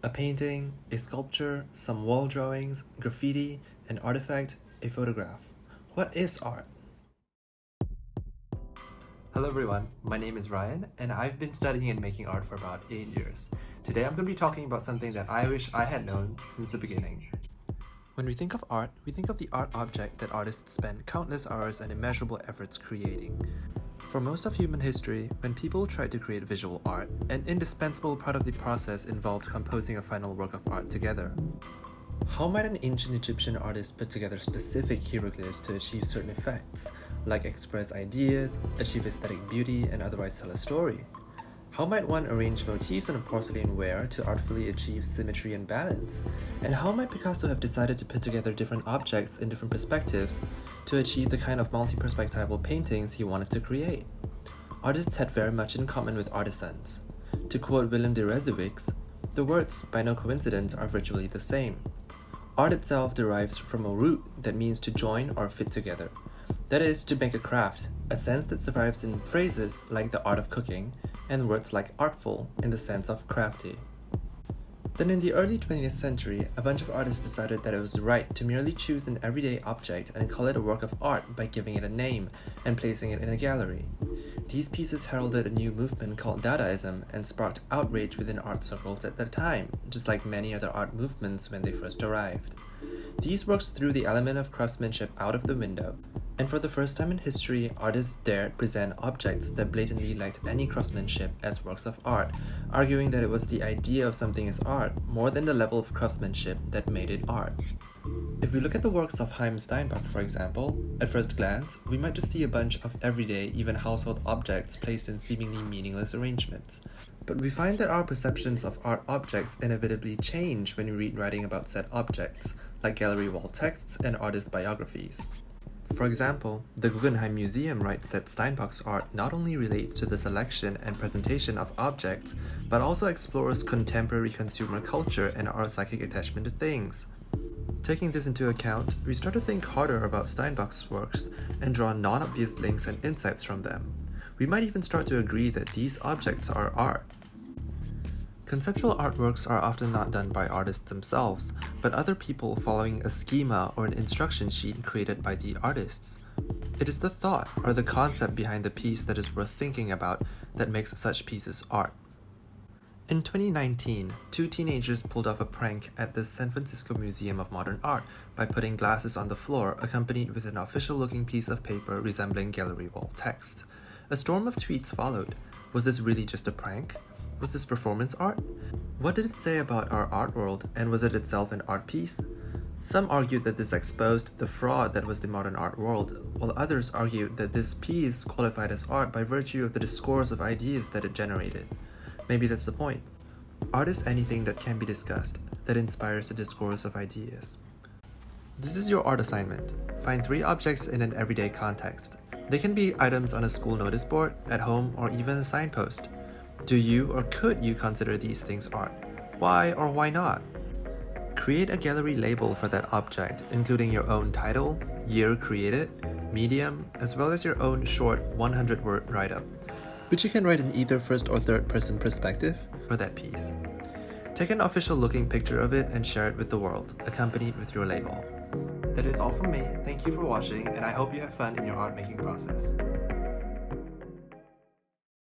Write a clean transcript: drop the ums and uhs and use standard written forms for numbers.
A painting, a sculpture, some wall drawings, graffiti, an artifact, a photograph. What is art? Hello everyone, my name is Ryan, and I've been studying and making art for about 8 years. Today I'm going to be talking about something that I wish I had known since the beginning. When we think of art, we think of the art object that artists spend countless hours and immeasurable efforts creating. For most of human history, when people tried to create visual art, an indispensable part of the process involved composing a final work of art together. How might an ancient Egyptian artist put together specific hieroglyphs to achieve certain effects, like express ideas, achieve aesthetic beauty, and otherwise tell a story? How might one arrange motifs on a porcelain ware to artfully achieve symmetry and balance? And how might Picasso have decided to put together different objects in different perspectives to achieve the kind of multi-perspectival paintings he wanted to create? Artists had very much in common with artisans. To quote Willem de Rezuwix, the words, by no coincidence, are virtually the same. Art itself derives from a root that means to join or fit together. That is, to make a craft, a sense that survives in phrases like the art of cooking and words like artful in the sense of crafty. Then in the early 20th century, a bunch of artists decided that it was right to merely choose an everyday object and call it a work of art by giving it a name and placing it in a gallery. These pieces heralded a new movement called Dadaism and sparked outrage within art circles at the time, just like many other art movements when they first arrived. These works threw the element of craftsmanship out of the window, and for the first time in history, artists dared present objects that blatantly lacked any craftsmanship as works of art, arguing that it was the idea of something as art more than the level of craftsmanship that made it art. If we look at the works of Chaim Steinbach, for example, at first glance, we might just see a bunch of everyday, even household objects placed in seemingly meaningless arrangements. But we find that our perceptions of art objects inevitably change when we read writing about said objects, like gallery wall texts and artist biographies. For example, the Guggenheim Museum writes that Steinbach's art not only relates to the selection and presentation of objects, but also explores contemporary consumer culture and our psychic attachment to things. Taking this into account, we start to think harder about Steinbach's works and draw non-obvious links and insights from them. We might even start to agree that these objects are art. Conceptual artworks are often not done by artists themselves, but other people following a schema or an instruction sheet created by the artists. It is the thought or the concept behind the piece that is worth thinking about that makes such pieces art. In 2019, two teenagers pulled off a prank at the San Francisco Museum of Modern Art by putting glasses on the floor accompanied with an official-looking piece of paper resembling gallery wall text. A storm of tweets followed. Was this really just a prank? Was this performance art? What did it say about our art world, and was it itself an art piece? Some argued that this exposed the fraud that was the modern art world, while others argued that this piece qualified as art by virtue of the discourse of ideas that it generated. Maybe that's the point. Art is anything that can be discussed, that inspires a discourse of ideas. This is your art assignment. Find 3 objects in an everyday context. They can be items on a school notice board, at home, or even a signpost. Do you or could you consider these things art? Why or why not? Create a gallery label for that object, including your own title, year created, medium, as well as your own short 100-word write-up, which you can write in either first or third person perspective for that piece. Take an official looking picture of it and share it with the world, accompanied with your label. That is all from me. Thank you for watching, and I hope you have fun in your art making process.